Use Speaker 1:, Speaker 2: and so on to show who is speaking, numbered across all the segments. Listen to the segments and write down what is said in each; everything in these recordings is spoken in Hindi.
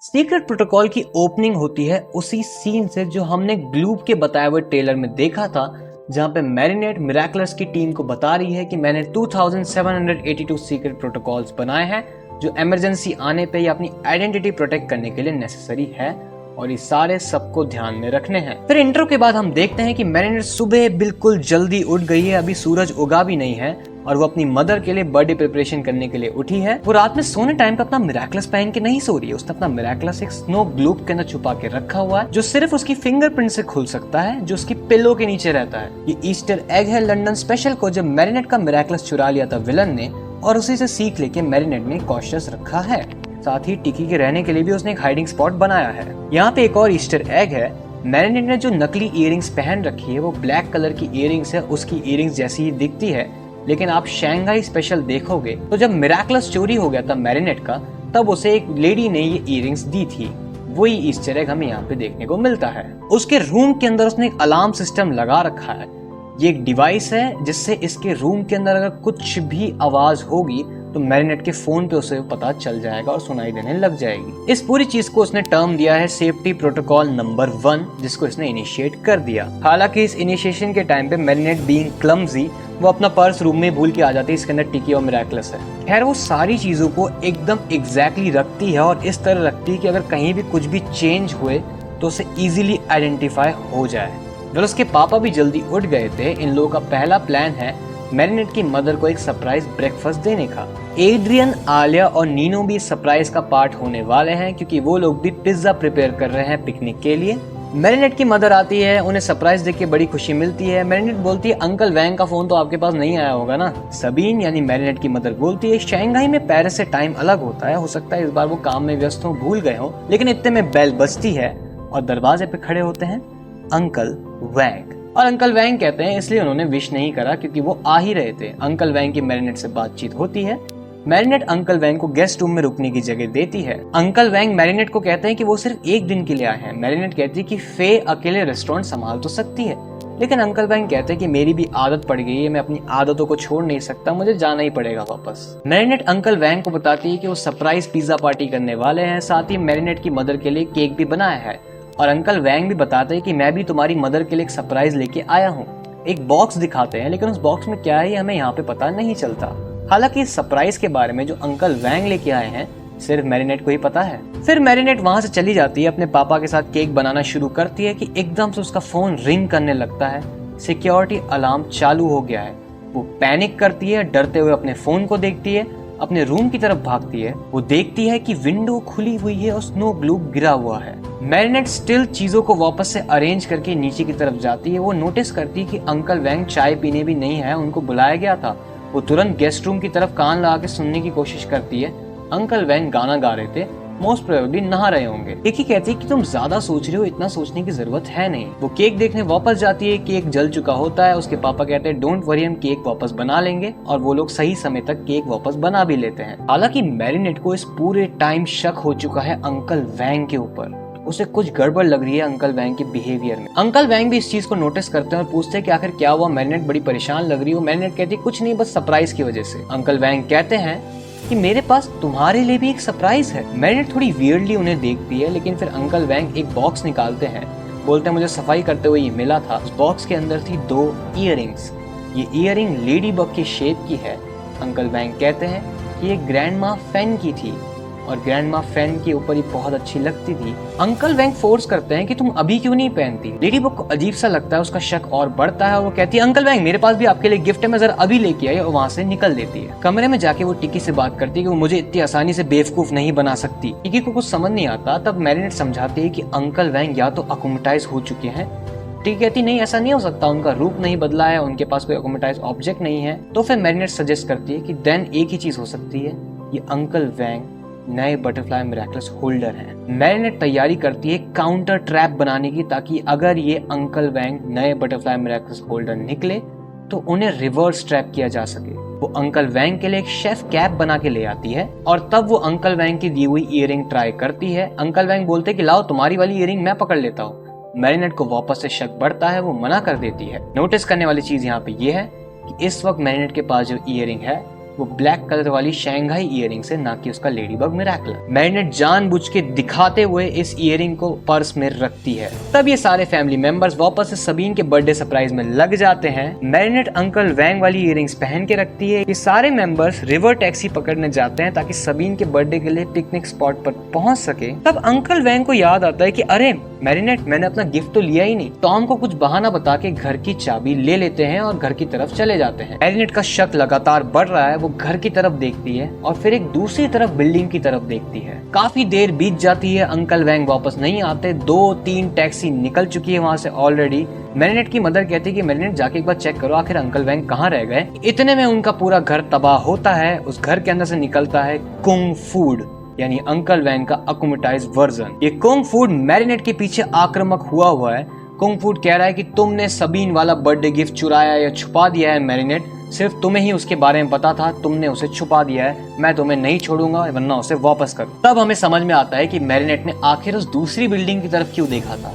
Speaker 1: सीक्रेट प्रोटोकॉल की ओपनिंग होती है उसी सीन से जो हमने ग्लूब के बताए हुए ट्रेलर में देखा था, जहां पे मैरिनेट मिराकलस की टीम को बता रही है कि मैंने 2782 सीक्रेट प्रोटोकॉल्स बनाए हैं जो इमरजेंसी आने पे या अपनी आइडेंटिटी प्रोटेक्ट करने के लिए नेसेसरी है और ये सारे सबको ध्यान में रखने हैं। फिर इंट्रो के बाद हम देखते हैं कि मैरिनेट सुबह बिल्कुल जल्दी उठ गई है, अभी सूरज उगा भी नहीं है और वो अपनी मदर के लिए बर्थडे प्रिपरेशन करने के लिए उठी है। वो रात में सोने टाइम पे अपना मिराकलस पहन के नहीं सो रही है, उसने अपना मिराकलस एक स्नो ग्लोब के अंदर छुपा के रखा हुआ है जो सिर्फ उसकी फिंगरप्रिंट से खुल सकता है, जो उसकी पिलो के नीचे रहता है। ये ईस्टर एग है लंदन स्पेशल को जब मैरिनेट का मिराकलस चुरा लिया था विलन ने, और उसी से सीख लेके मैरिनेट ने कॉशियस रखा है। साथ ही टिकी के रहने के लिए भी उसने एक हाइडिंग स्पॉट बनाया है। यहाँ पे एक और ईस्टर एग है, मैरिनेट ने जो नकली इयरिंग्स पहन रखी है वो ब्लैक कलर की इयरिंग्स है, उसकी इयरिंग्स जैसी ही दिखती है, लेकिन आप शंघाई स्पेशल देखोगे तो जब मिराकलस चोरी हो गया था मैरिनेट का, तब उसे एक लेडी ने ये इयरिंग्स दी थी। वही ईस्टर एग हमें यहाँ पे देखने को मिलता है। उसके रूम के अंदर उसने एक अलार्म सिस्टम लगा रखा है। ये एक डिवाइस है जिससे इसके रूम के अंदर अगर कुछ भी आवाज होगी तो मैरिनेट के फोन पे उसे पता चल जाएगा और सुनाई देने लग जाएगी। इस पूरी चीज को उसने टर्म दिया है सेफ्टी प्रोटोकॉल नंबर 1, जिसको इसने इनिशिएट कर दिया। हालांकि इस इनिशिएशन के टाइम पे मैरिनेट बीइंग क्लमजी वो अपना पर्स रूम में भूल के आ जाती है, इसके अंदर टिकी और मिराकलस है। खैर वो सारी चीजों को एकदम एग्जैक्टली रखती है और इस तरह रखती है कि अगर कहीं भी कुछ भी चेंज हुए तो उसे इजीली आइडेंटिफाई हो जाए। जब उसके पापा भी जल्दी उठ गए थे, इन लोगों का पहला प्लान है मैरिनेट की मदर को एक सरप्राइज ब्रेकफास्ट देने का। एड्रियन, आलिया और नीनो भी सरप्राइज का पार्ट होने वाले हैं क्योंकि वो लोग भी पिज्जा प्रिपेयर कर रहे हैं पिकनिक के लिए। मैरिनेट की मदर आती है, उन्हें सरप्राइज देख के बड़ी खुशी मिलती है। मैरिनेट बोलती है अंकल वैंग का फोन तो आपके पास नहीं आया होगा ना। सबीन यानी मैरिनेट की मदर बोलती है शंघाई में पेरिस से टाइम अलग होता है, हो सकता है इस बार वो काम में व्यस्त हो, भूल गए हो। लेकिन इतने में बेल बजती है और दरवाजे पे खड़े होते हैं अंकल वैंग। और अंकल वैंग कहते हैं इसलिए उन्होंने विश नहीं करा क्योंकि वो आ ही रहे थे। अंकल वैंग की मैरिनेट से बातचीत होती है। मैरिनेट अंकल वैंग को गेस्ट रूम में रुकने की जगह देती है। अंकल वैंग मैरिनेट को कहते हैं कि वो सिर्फ एक दिन के लिए आए हैं। मैरिनेट कहती है कि फे अकेले रेस्टोरेंट संभाल तो सकती है, लेकिन अंकल वैंग कहते हैं कि मेरी भी आदत पड़ गई है, मैं अपनी आदतों को छोड़ नहीं सकता, मुझे जाना ही पड़ेगा वापस। मैरिनेट अंकल वैंग को बताती है कि वो सरप्राइज पिज्जा पार्टी करने वाले हैं, साथ ही मैरिनेट की मदर के लिए केक भी बनाया है। और अंकल वैंग भी बताते हैं कि मैं भी तुम्हारी मदर के लिए एक सरप्राइज लेके आया हूँ। एक बॉक्स दिखाते हैं, लेकिन उस बॉक्स में क्या है ये हमें यहाँ पे पता नहीं चलता। हालांकि इस सरप्राइज के बारे में जो अंकल वैंग लेके आए हैं सिर्फ मैरिनेट को ही पता है। फिर मैरिनेट वहां से चली जाती है, अपने पापा के साथ केक बनाना शुरू करती है कि एकदम से उसका फोन रिंग करने लगता है। सिक्योरिटी अलार्म चालू हो गया है। वो पैनिक करती है, डरते हुए अपने फोन को देखती है, अपने रूम की तरफ भागती है। वो देखती है कि विंडो खुली हुई है और स्नो ग्लोब गिरा हुआ है। मैरिनेट स्टिल चीजों को वापस से अरेंज करके नीचे की तरफ जाती है। वो नोटिस करती है कि अंकल वैंग चाय पीने भी नहीं है, उनको बुलाया गया था। वो तुरंत गेस्ट रूम की तरफ कान लगा के सुनने की कोशिश करती है। अंकल वैंग गाना गा रहे थे, मोस्ट प्रोबेबली नहा रहे होंगे। एक ही कहती है कि तुम ज्यादा सोच रहे हो, इतना सोचने की जरूरत है नहीं। वो केक देखने वापस जाती है, केक जल चुका होता है। उसके पापा कहते हैं डोंट वरी, हम केक वापस बना लेंगे, और वो लोग सही समय तक केक वापस बना भी लेते हैं। हालांकि मैरिनेट को इस पूरे टाइम शक हो चुका है अंकल वैंग के ऊपर। उसे कुछ गड़बड़ लग रही है अंकल वैंग के बिहेवियर में। अंकल वैंग भी इस चीज को नोटिस करते हैं और पूछते हैं कि आखिर क्या हुआ, मैरिनेट बड़ी परेशान लग रही हो। मैरिनेट कहती है कुछ नहीं, बस सरप्राइज की वजह से। अंकल वैंग कहते हैं कि मेरे पास तुम्हारे लिए भी एक सरप्राइज है। मैरिनेट थोड़ी वियर्डली उन्हें देखती है, लेकिन फिर अंकल वैंग एक बॉक्स निकालते हैं, बोलते हैं मुझे सफाई करते हुए ये मिला था। उस बॉक्स के अंदर थी 2 इयररिंग्स। ये इयररिंग लेडी बग के शेप की है। अंकल वैंग कहते हैं कि ये ग्रैंडमा फेन की थी और ग्रैंडमा फेन के ऊपर ही बहुत अच्छी लगती थी। अंकल वैंग फोर्स करते हैं कि तुम अभी क्यों नहीं पहनती। लेडी बग को अजीब सा लगता है, उसका शक और बढ़ता है और वो कहती है अंकल वैंग मेरे पास भी आपके लिए गिफ्ट है, मैं जरा अभी लेके आई, और वहाँ से निकल देती है। कमरे में जाके वो टिकी से बात करती है कि वो मुझे इतनी आसानी से बेवकूफ नहीं बना सकती। टिकी को कुछ समझ नहीं आता। तब मैरिनेट समझाती है कि अंकल वैंग या तो अकोमेटाइज हो चुके हैं। टिकी कहती नहीं, ऐसा नहीं हो सकता, उनका रूप नहीं बदला है, उनके पास कोई अकोमेटाइज ऑब्जेक्ट नहीं है। तो फिर मैरिनेट सजेस्ट करती है कि देन एक ही चीज हो सकती है, ये अंकल वैंग नए बटरफ्लाई मिराकलस होल्डर हैं। मैरिनेट तैयारी करती है काउंटर ट्रैप बनाने की, ताकि अगर ये अंकल वैंग नए बटरफ्लाई मिराकलस होल्डर निकले तो उन्हें रिवर्स ट्रैप किया जा सके। वो अंकल वैंग के लिए एक शेफ कैप बना के ले आती है और तब वो अंकल वैंग की दी हुई इयरिंग ट्राई करती है। अंकल वैंग बोलते कि लाओ तुम्हारी वाली इयरिंग मैं पकड़ लेता हूँ। मैरिनेट को वापस से शक बढ़ता है, वो मना कर देती है। नोटिस करने वाली चीज यहाँ पे ये है कि इस वक्त मैरिनेट के पास जो इयरिंग है वो ब्लैक कलर वाली शंघाई ईयरिंग से, ना कि उसका लेडीबग मिरेकलर। मैरिनेट जानबूझ के दिखाते हुए इस ईयरिंग को पर्स में रखती है। तब ये सारे फैमिली मेंबर्स वापस से सबीन के बर्थडे सरप्राइज में लग जाते हैं। मैरिनेट अंकल वैंग वाली ईयरिंग्स पहन के रखती है। ये सारे मेंबर्स रिवर टैक्सी पकड़ने जाते हैं ताकि सबीन के बर्थडे के लिए पिकनिक स्पॉट पर पहुंच सके। तब अंकल वैंग को याद आता है कि अरे मैरिनेट, मैंने अपना गिफ्ट तो लिया ही नहीं। टॉम को कुछ बहाना बता के घर की चाबी ले लेते हैं और घर की तरफ चले जाते हैं। मैरिनेट का शक लगातार बढ़ रहा है। वो घर की तरफ देखती है और फिर एक दूसरी तरफ बिल्डिंग की तरफ देखती है। काफी देर बीत जाती है, अंकल वैंग वापस नहीं आते। 2-3 टैक्सी निकल चुकी है वहाँ से ऑलरेडी। मैरिनेट की मदर कहती है कि मैरिनेट जाके एक बार चेक करो आखिर अंकल वैंग कहाँ रह गए। इतने में उनका पूरा घर तबाह होता है। उस घर के अंदर से निकलता है कुंग फूड, यानी अंकल वैंग का अकुमेटाइज वर्जन। ये कुंग फूड मैरिनेट के पीछे आक्रामक हुआ है। कुंग फूड कह रहा है कि तुमने सबीन वाला बर्थडे गिफ्ट चुराया या छुपा दिया है मैरिनेट, सिर्फ तुम्हें ही उसके बारे में पता था, तुमने उसे छुपा दिया है। मैं तुम्हें नहीं छोड़ूंगा वरना उसे वापस करो। तब हमें समझ में आता है कि मैरिनेट ने आखिर उस दूसरी बिल्डिंग की तरफ क्यों देखा था,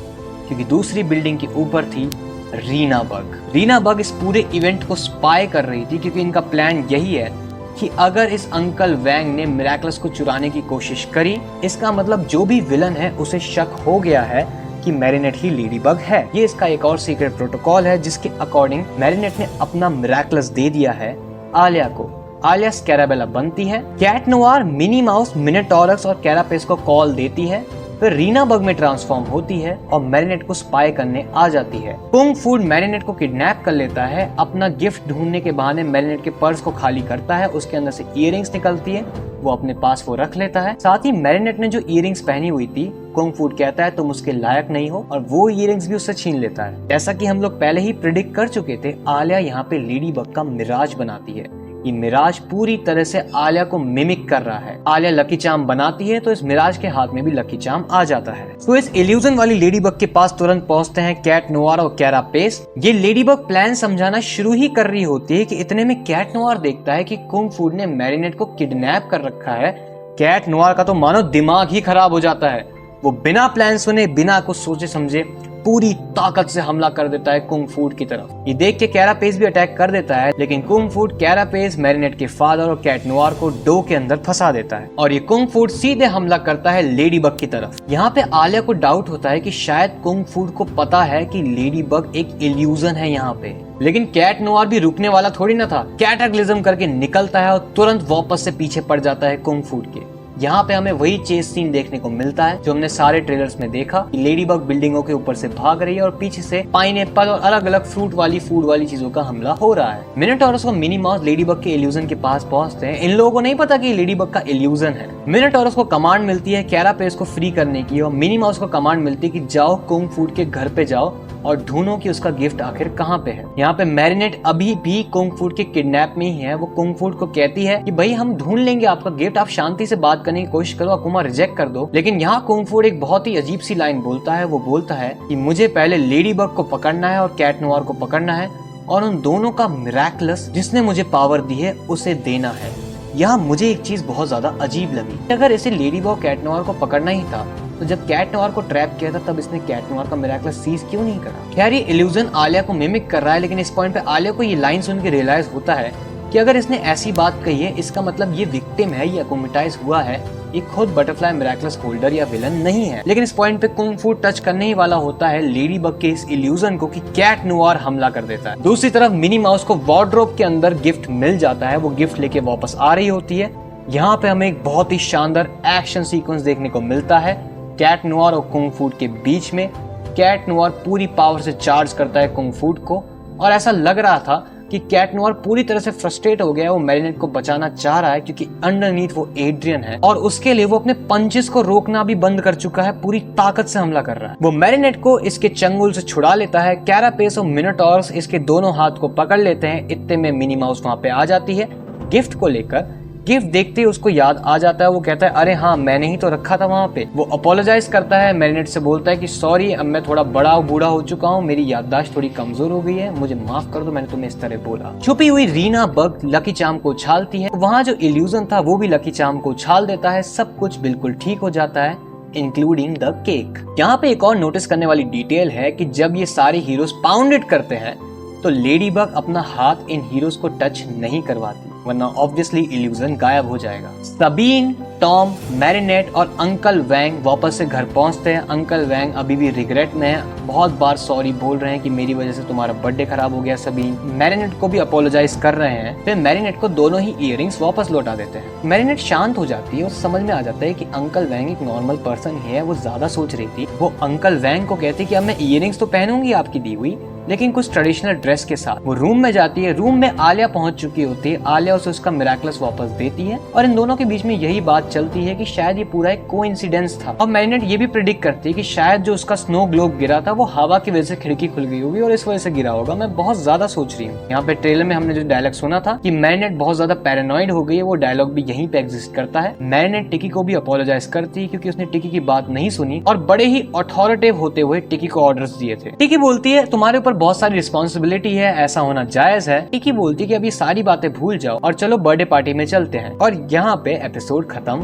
Speaker 1: क्योंकि दूसरी बिल्डिंग के ऊपर थी रीना बग। रीना बग इस पूरे इवेंट को स्पाई कर रही थी, क्योंकि इनका प्लान यही है कि अगर इस अंकल वैंग ने मिरेकलस को चुराने की कोशिश करी, इसका मतलब जो भी विलन है उसे शक हो गया है कि मैरिनेट ही लेडीबग है। ये इसका एक और सीक्रेट प्रोटोकॉल है जिसके अकॉर्डिंग मैरिनेट ने अपना मिरेकलस दे दिया है आलिया को। आलिया स्कैराबेला बनती है। कैट नोवार, मिनी माउस, मिनोटॉरक्स और कैरापेस को कॉल देती है, फिर रीना बग में ट्रांसफॉर्म होती है और मैरिनेट को स्पाई करने आ जाती है। कुंग फूड मैरिनेट को किडनैप कर लेता है। अपना गिफ्ट ढूंढने के बहाने मैरिनेट के पर्स को खाली करता है। उसके अंदर से इयररिंग्स निकलती है, वो अपने पास वो रख लेता है। साथ ही मैरिनेट ने जो इयररिंग्स पहनी हुई थी, कुंग फूड कहता है तुम उसके लायक नहीं हो, और वो इयररिंग्स भी उससे छीन लेता है। जैसा कि हम लोग पहले ही प्रिडिक्ट कर चुके थे, आलिया यहाँ पे लेडी बग का मिराज बनाती है। ये मिराज पूरी तरह से आलिया को मिमिक कर रहा है। आलिया लकी चार्म बनाती है तो इस मिराज के हाथ में भी लकी चार्म आ जाता है। तो इस इल्यूजन वाली लेडीबग के पास तुरंत पहुंचते हैं कैट नोवार और कैरापेस। ये लेडीबग प्लान समझाना शुरू ही कर रही होती है कि इतने में कैट नोवार देखता है कि कुंग फूड ने मैरिनेट को किडनैप कर रखा है। कैट नोवार का तो मानो दिमाग ही खराब हो जाता है। वो बिना प्लान सुने, बिना कुछ सोचे समझे पूरी ताकत से हमला कर देता है कुंग फूड की तरफ। ये देख के कैरापेस भी अटैक कर देता है, लेकिन कुंग फूड कैरापेस, मैरिनेट के फादर और कैट नोवार को डो के अंदर फंसा देता है और ये कुंग फूड सीधे हमला करता है लेडीबग की तरफ। यहाँ पे आलिया को डाउट होता है कि शायद कुंग फूड को पता है कि लेडीबग एक इल्यूजन है यहाँ पे, लेकिन कैट नोवार भी रुकने वाला थोड़ी ना था। कैटाक्लिज्म करके निकलता है और तुरंत वापस से पीछे पड़ जाता है कुंग फूड के। यहाँ पे हमें वही चेस सीन देखने को मिलता है जो हमने सारे ट्रेलर्स में देखा कि लेडीबग बिल्डिंगों के ऊपर से भाग रही है और पीछे से पाइनएप्पल और अलग अलग फूड वाली चीजों का हमला हो रहा है। मिनोटॉरस और मिनी माउस लेडीबग के इल्यूजन के पास पहुंचते हैं। इन लोगों को नहीं पता कि लेडीबग का इल्यूजन है। मिनोटॉरस को कमांड मिलती है कैरापेस को फ्री करने की और मिनी माउस को कमांड मिलती है कि जाओ कुंग फूड के घर पे जाओ और ढूंढो कि उसका गिफ्ट आखिर कहाँ पे है। यहाँ पे मैरिनेट अभी भी कुंग फूड के किडनैप में ही है। वो कुंग फूड को कहती है कि भाई हम ढूंढ लेंगे आपका गिफ्ट, आप शांति से बात करने की कोशिश करो, अकुमा रिजेक्ट कर दो। लेकिन यहाँ कुंग फूड एक बहुत ही अजीब सी लाइन बोलता है। वो बोलता है कि मुझे पहले लेडीबग को पकड़ना है और कैट नोवार को पकड़ना है और उन दोनों का मिरेकलस जिसने मुझे पावर दी है उसे देना है। यहाँ मुझे एक चीज बहुत ज्यादा अजीब लगी। अगर इसे लेडीबग कैट नोवार को पकड़ना ही था तो जब कैट नोवार को ट्रैप किया था तब इसने कैट नोवार का मिरेकलस सीज क्यों नहीं करा। खैर ये इल्यूजन आलिया को मिमिक कर रहा है, लेकिन इस पॉइंट पे आलिया को ये लाइन सुन के रियलाइज होता है कि अगर इसने ऐसी बात कही है इसका मतलब ये विक्टिम है, ये अकोमेटाइज हुआ है, ये खुद बटरफ्लाई मिरेकलस होल्डर या विलन नहीं है। लेकिन इस पॉइंट पे कुंग फूड टच करने ही वाला होता है लेडीबग के इस इल्यूजन को कि कैट नोवार हमला कर देता है। दूसरी तरफ मिनी माउस को वार्डरोब के अंदर गिफ्ट मिल जाता है। वो गिफ्ट लेके वापस आ रही होती है। यहाँ पे हमें एक बहुत ही शानदार एक्शन सीक्वेंस देखने को मिलता है कैट नोवार और कुंग फूड के बीच में। कैट नोवार पूरी पावर से चार्ज करता है कुंग फूड को और ऐसा लग रहा था कि कैट नोवार पूरी तरह से फ्रस्ट्रेट हो गया है। वो मैरिनेट को बचाना चाह रहा है क्योंकि अंडरनीथ वो एड्रियन है और उसके लिए वो अपने पंचेस को रोकना भी बंद कर चुका है, पूरी ताकत से हमला कर रहा है। वो मैरिनेट को इसके चंगुल से छुड़ा लेता है। कैरापेस और मिनोटॉरस इसके दोनों हाथ को पकड़ लेते हैं। इतने में मिनी माउस वहां पे आ जाती है गिफ्ट को लेकर। गिफ्ट देखते ही उसको याद आ जाता है। वो कहता है अरे हाँ मैंने ही तो रखा था वहाँ पे। वो अपोलोजाइज करता है, मैरिनेट से बोलता है कि सॉरी अब मैं थोड़ा बड़ा बूढ़ा हो चुका हूँ, मेरी याददाश्त थोड़ी कमजोर हो गई है, मुझे माफ कर दो, मैंने तुम्हें इस तरह बोला। छुपी हुई रीना बग लकी चार्म को उछालती है। वहाँ जो इल्यूजन था वो भी लकी चार्म को उछाल देता है। सब कुछ बिल्कुल ठीक हो जाता है इंक्लूडिंग द केक। यहाँ पे एक और नोटिस करने वाली डिटेल है कि जब ये सारे हीरोज पाउंडेड करते हैं तो लेडी बग अपना हाथ इन हीरोज को टच नहीं करवाती, वरना ऑब्वियसली इल्यूजन गायब हो जाएगा। सबीन, टॉम, मैरिनेट और अंकल वैंग वापस से घर पहुंचते हैं। अंकल वैंग अभी भी रिग्रेट में है, बहुत बार सॉरी बोल रहे हैं कि मेरी वजह से तुम्हारा बर्थडे खराब हो गया। सबीन मैरिनेट को भी अपोलोजाइज कर रहे हैं। फिर मैरिनेट को दोनों ही इयररिंग्स वापस लौटा देते हैं। मैरिनेट शांत हो जाती है और समझ में आ जाता है कि अंकल वैंग एक नॉर्मल पर्सन है, वो ज्यादा सोच रही थी। वो अंकल वैंग को कहती कि अब मैं इयररिंग्स तो पहनूंगी आपकी दी हुई, लेकिन कुछ ट्रेडिशनल ड्रेस के साथ। वो रूम में जाती है, रूम में आलिया पहुंच चुकी होती है। आलिया उसे उसका मिराकलस वापस देती है और इन दोनों के बीच में यही बात चलती है कि शायद ये पूरा एक कोइंसिडेंस था। और मैरिनेट ये भी प्रेडिक्ट करती है कि शायद जो उसका स्नो ग्लोब गिरा था वो हवा की वजह से खिड़की खुल गई होगी और इस वजह से गिरा होगा। मैं बहुत ज्यादा सोच रही हूँ। यहाँ पे ट्रेलर में हमने जो डायलॉग सुना था कि मैरिनेट बहुत ज्यादा पैरानॉइड हो गई है, वो डायलॉग भी यहीं पे एग्जिस्ट करता है। मैरिनेट टिकी को भी अपोलोजाइज करती है क्योंकि उसने टिकी की बात नहीं सुनी और बड़े ही अथॉरिटेटिव होते हुए टिकी को ऑर्डर्स दिए थे। टिकी बोलती है तुम्हारे ऊपर बहुत सारी रिस्पॉन्सिबिलिटी है, ऐसा होना जायज है। टिकी बोलती है कि अभी सारी बातें भूल जाओ और चलो बर्थडे पार्टी में चलते हैं। और यहाँ पे एपिसोड खत्म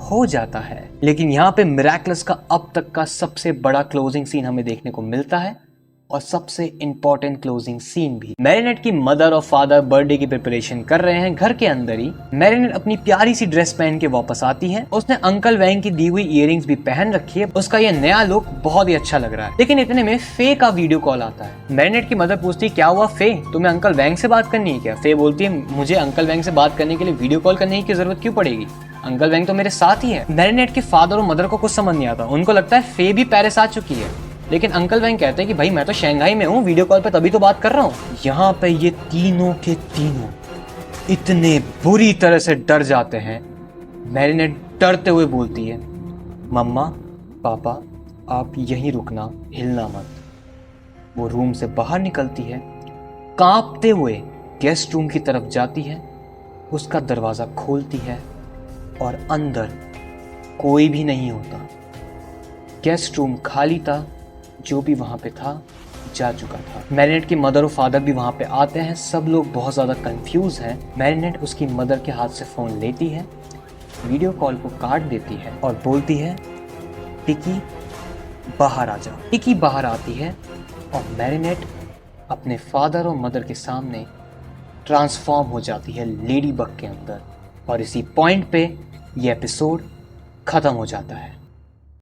Speaker 1: हो जाता है। लेकिन यहाँ पे मिराकलस का अब तक का सबसे बड़ा क्लोजिंग सीन हमें देखने को मिलता है और सबसे इंपॉर्टेंट क्लोजिंग सीन भी। मैरिनेट की मदर और फादर बर्थडे की प्रिपरेशन कर रहे हैं घर के अंदर ही। मैरिनेट अपनी प्यारी सी ड्रेस पहन के वापस आती है। उसने अंकल वैंग की दी हुई इयररिंग्स भी पहन रखी है। उसका ये नया लुक बहुत ही अच्छा लग रहा है। लेकिन इतने में फे का वीडियो कॉल आता है। मैरिनेट की मदर पूछती है क्या हुआ फे, तुम्हें अंकल वैंग से बात करनी है क्या? फे बोलती है मुझे अंकल वैंग से बात करने के लिए वीडियो कॉल करने की जरूरत क्यों पड़ेगी, अंकल वैंग तो मेरे साथ ही है। मैरिनेट के फादर और मदर को कुछ समझ नहीं आता। उनको लगता है फे भी पेरिस आ चुकी है, लेकिन अंकल वैंग कहते हैं कि भाई मैं तो शंघाई में हूँ, वीडियो कॉल पे तभी तो बात कर रहा हूँ। यहाँ पे ये तीनों के तीनों इतने बुरी तरह से डर जाते हैं। मैरिनेट डरते हुए बोलती है मम्मा पापा आप यहीं रुकना, हिलना मत। वो रूम से बाहर निकलती है, कांपते हुए गेस्ट रूम की तरफ जाती है, उसका दरवाजा खोलती है और अंदर कोई भी नहीं होता। गेस्ट रूम खाली था, जो भी वहां पे था जा चुका था। मैरिनेट की मदर और फादर भी वहां पे आते हैं। सब लोग बहुत ज्यादा कंफ्यूज हैं। मैरिनेट उसकी मदर के हाथ से फोन लेती है, वीडियो कॉल को काट देती है और बोलती है टिकी बाहर आ जाओ। टिकी बाहर आती है और मैरिनेट अपने फादर और मदर के सामने ट्रांसफॉर्म हो जाती है लेडी बग के अंदर। और इसी पॉइंट पे ये एपिसोड खत्म हो जाता है।